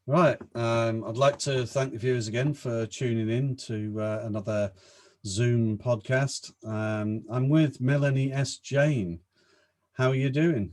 Right. I'd like to thank the viewers again for tuning in to another Zoom podcast. I'm with Melanie S. Jane. How are you doing?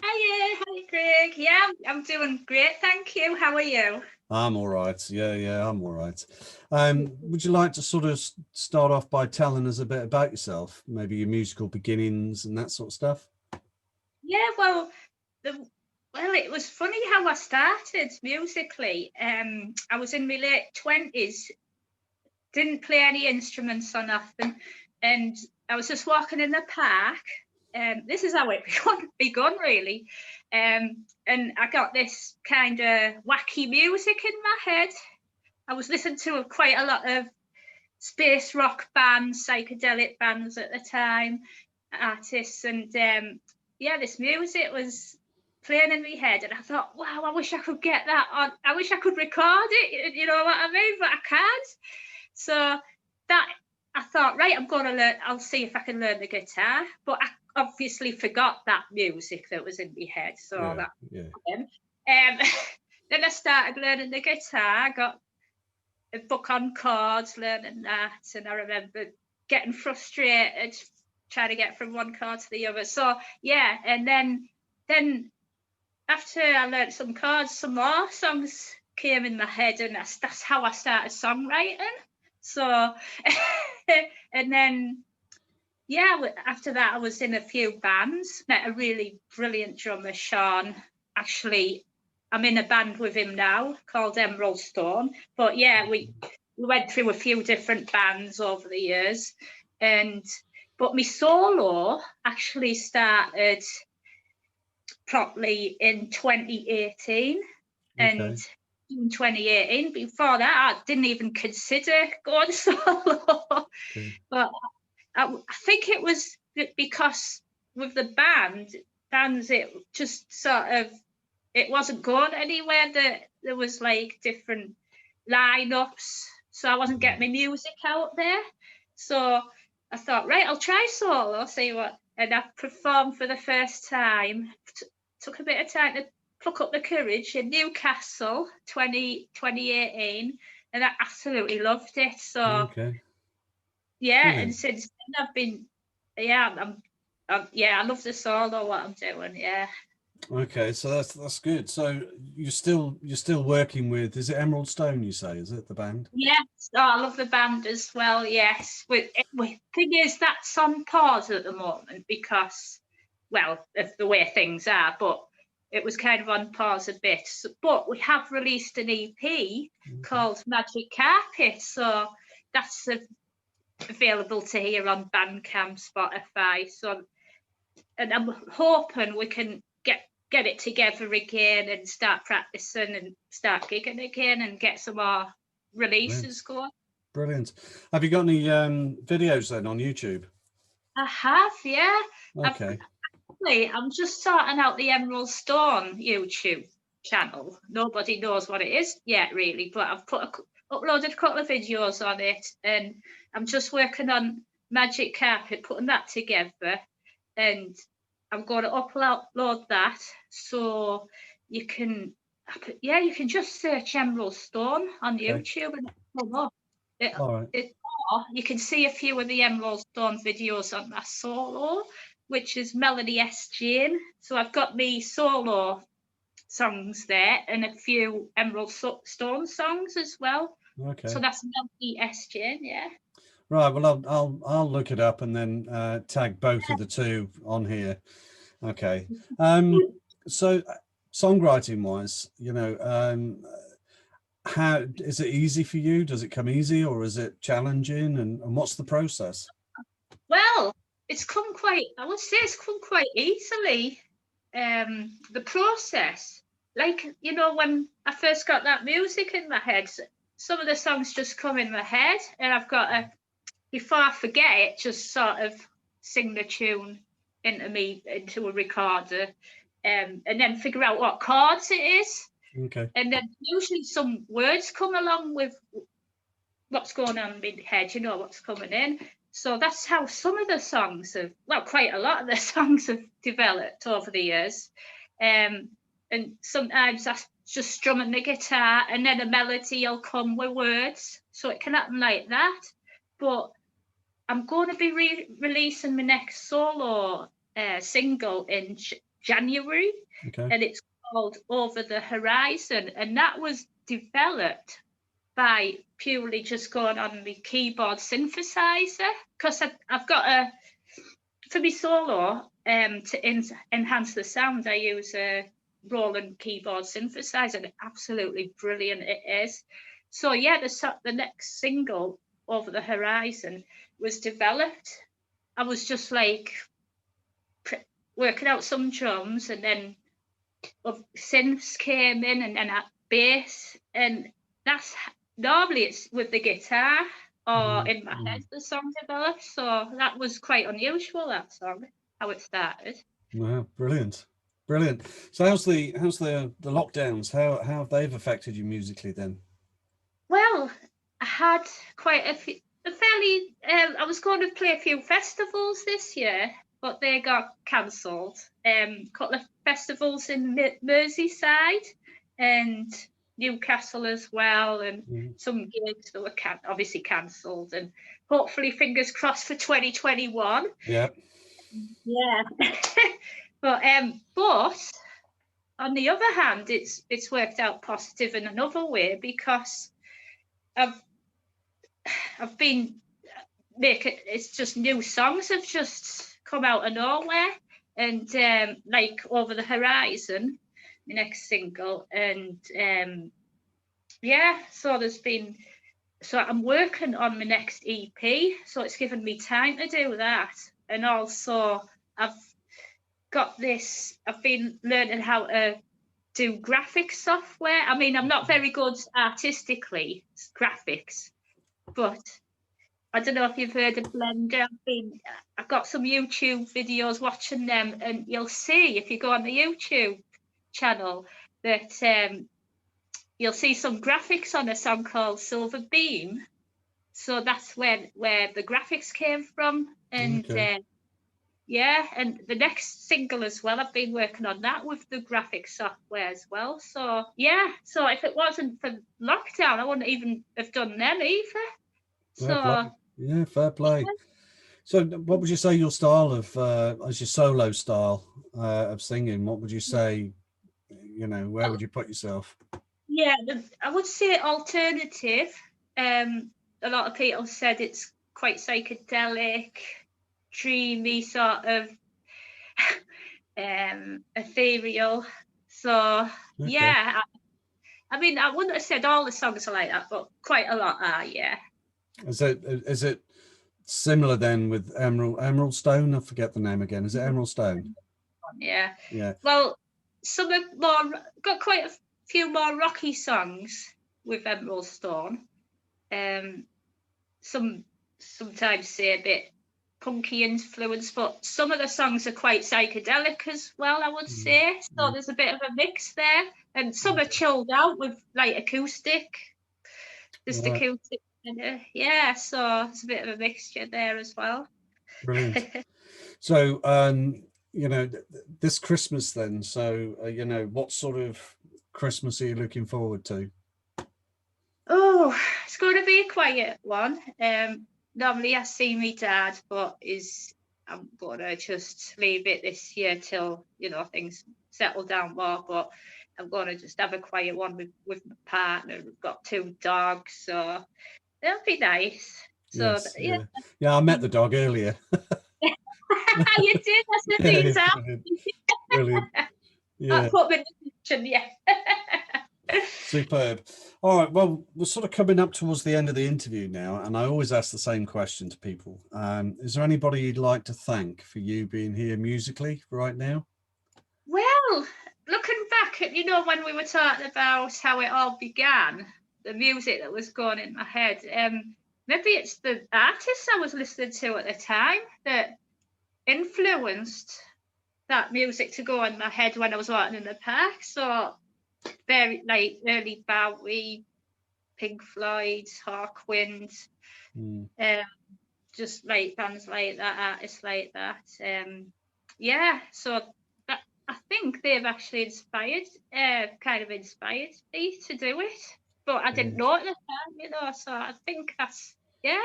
Hi, Greg. Yeah, I'm doing great, thank you. How are you? I'm all right. Yeah, I'm all right. Would you like to sort of start off by telling us a bit about yourself, maybe your musical beginnings and that sort of stuff? Yeah, the it was funny how I started musically. I was in my late 20s, didn't play any instruments or nothing, and I was just walking in the park. This is how it begun really. And I got this kind of wacky music in my head. I was listening to quite a lot of space rock bands, psychedelic bands at the time, artists, and yeah, this music was playing in my head, and I thought, wow, I wish I could get that on. I wish I could record it. You know what I mean? But I can't. So that I thought, right, I'm going to learn. I'll see if I can learn the guitar. But I obviously forgot that music that was in my head. So Yeah, that. yeah. Then I started learning the guitar. Got a book on chords, learning that, and I remember getting frustrated trying to get from one chord to the other. So yeah, and then after I learned some chords, some more songs came in my head, and that's how I started songwriting. So and then yeah, after that I was in a few bands, met a really brilliant drummer, Sean. Actually, I'm in a band with him now called Emerald Stone. But yeah, we went through a few different bands over the years, and but my solo actually started properly in 2018, and Okay. in 2018, before that I didn't even consider going solo. Okay. But I think it was because with the bands, it just sort of, it wasn't going anywhere. That there was like different lineups, so I wasn't getting my music out there. So I thought, right, I'll try solo, see what. And I performed for the first time. Took a bit of time to pluck up the courage in Newcastle, 2018, and I absolutely loved it. So Okay. yeah, and Brilliant. since then I've been, yeah, yeah, I love the solo what I'm doing. Yeah, Okay, so that's good. So you're still working with, is it Emerald Stone you say, is it the band? yes, oh, I love the band as well. Yes, thing is that's on pause at the moment because, well, of the way things are. But it was kind of on pause a bit. But we have released an EP Okay. called Magic Carpet, so that's available to hear on Bandcamp, Spotify. So and I'm hoping we can get it together again and start practicing and start gigging again and get some more Brilliant. releases going. Brilliant. Have you got any videos then on YouTube? I have, yeah. I've Okay. I'm just sorting out the Emerald Stone YouTube channel. Nobody knows what it is yet, really, but I've uploaded a couple of videos on it, and I'm just working on Magic Carpet, putting that together, and I'm going to upload that so you can, yeah, you can just search Emerald Stone on Okay. YouTube and it'll come up. It, All right. or you can see a few of the Emerald Stone videos on my solo, which is Melanie S. Jane. So I've got me solo songs there and a few Emerald Stone songs as well. So Okay. that's Melanie S. Jane, yeah. Right. Well, I'll look it up and then tag both of the two on here. Okay. So songwriting wise, how is it easy for you? Does it come easy or is it challenging? And what's the process? Well, I would say it's come quite easily. The process, like, when I first got that music in my head, some of the songs just come in my head, and I've got to, before I forget it, just sort of sing the tune into a recorder, and then figure out what chords it is. Okay. And then usually some words come along with what's going on in my head, what's coming in. So that's how some of the songs have, well, quite a lot of the songs have developed over the years. And sometimes just strumming the guitar, and then a melody will come with words. So it can happen like that. But I'm going to be releasing my next solo single in January, and it's called Over the Horizon, and that was developed by purely just going on my keyboard synthesizer, because I've got for my solo, to enhance the sound, I use a Roland keyboard synthesizer, and absolutely brilliant it is. So yeah, the next single, Over the Horizon, was developed. I was just like working out some drums, and then synths came in, and then bass, and that's normally it's with the guitar or in my head the song develops. So that was quite unusual, that song, how it started. Wow, brilliant. So how's the lockdowns? How have they affected you musically then? Well, I had quite a fairly I was going to play a few festivals this year, but they got cancelled. Couple of festivals in Merseyside and Newcastle as well, and some gigs that were obviously cancelled, and hopefully fingers crossed for 2021. Yeah. But on the other hand, it's worked out positive in another way, because I've been making, it's just new songs have just come out of nowhere, and like Over the Horizon, the next single, and so I'm working on my next EP, so it's given me time to do that. And also I've been learning how to do graphic software. I mean, I'm not very good artistically, graphics, but I don't know if you've heard of Blender. I've got some YouTube videos watching them, and you'll see if you go on the YouTube channel that you'll see some graphics on a song called Silver Beam. So that's where the graphics came from. And and the next single as well, I've been working on that with the graphic software as well. So yeah, so if it wasn't for lockdown, I wouldn't even have done them either. Fair play. So what would you say your style of as your solo style of singing? What would you say, where would you put yourself? Yeah, I would say alternative. A lot of people said it's quite psychedelic, dreamy, sort of ethereal. So yeah, I mean, I wouldn't have said all the songs are like that, but quite a lot are. Yeah. Is it similar then with Emerald Stone? I forget the name again. Is it Emerald Stone? Yeah. Yeah. Well, some of got quite a few more rocky songs with Emerald Stone. Sometimes say a bit punky influence, but some of the songs are quite psychedelic as well, I would say. So there's a bit of a mix there, and some are chilled out with like acoustic, just acoustic. Yeah, so it's a bit of a mixture there as well. Brilliant. So, this Christmas then, so, what sort of Christmas are you looking forward to? Oh, it's going to be a quiet one. Normally I see my dad, but I'm going to just leave it this year till, things settle down more. But I'm going to just have a quiet one with my partner. We've got 2 dogs, so it'll be nice. So Yes, yeah, I met the dog earlier. You did? That's the things out. Brilliant. Yeah. I put them in the kitchen, yeah. Superb. All right, well, we're sort of coming up towards the end of the interview now, and I always ask the same question to people. Is there anybody you'd like to thank for you being here musically right now? Well, looking back at, when we were talking about how it all began, the music that was going in my head, maybe it's the artists I was listening to at the time that influenced that music to go in my head when I was walking in the park. So very like early Bowie, Pink Floyd, Hawkwind, just like bands like that, artists like that. So I think they've actually kind of inspired me to do it, but I didn't know at the time, so I think that's, yeah.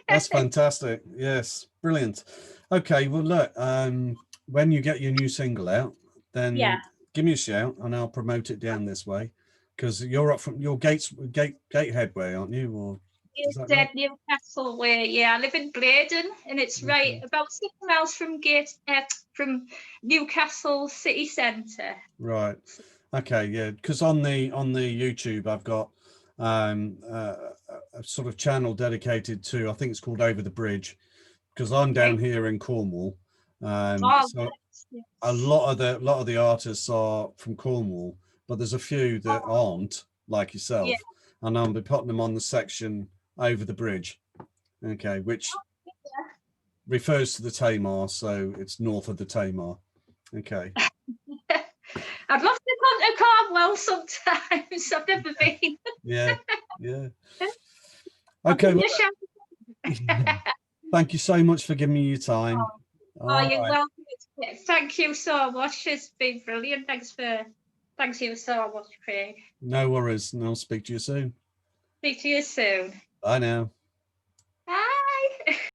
That's fantastic. Yes, brilliant. Okay, well, look, when you get your new single out, Yeah. then give me a shout and I'll promote it down this way, because you're up from your Gatehead way, aren't you? Or is It's that right? Newcastle way. Yeah, I live in Bladen, and it's right Okay. about 6 miles from Newcastle city centre. Right. Okay. Yeah. Because on the YouTube, I've got a sort of channel dedicated to, I think it's called Over the Bridge, because I'm down Right. here in Cornwall. Oh, So a yes. lot of the artists are from Cornwall, but there's a few that Oh, aren't, like yeah. yourself, and I'll be putting them on the section Over the Bridge. Okay, which refers to the Tamar, so it's north of the Tamar. Okay. I'd love to come to Cornwall sometimes. I've never been. Yeah. Yeah. I'll Okay. give Well, you a shout. thank you so much for giving me your time. Oh, All you're right. welcome. Thank you so much. It's been brilliant. Thanks you so much, Craig. No worries, and I'll speak to you soon. Speak to you soon. Bye now.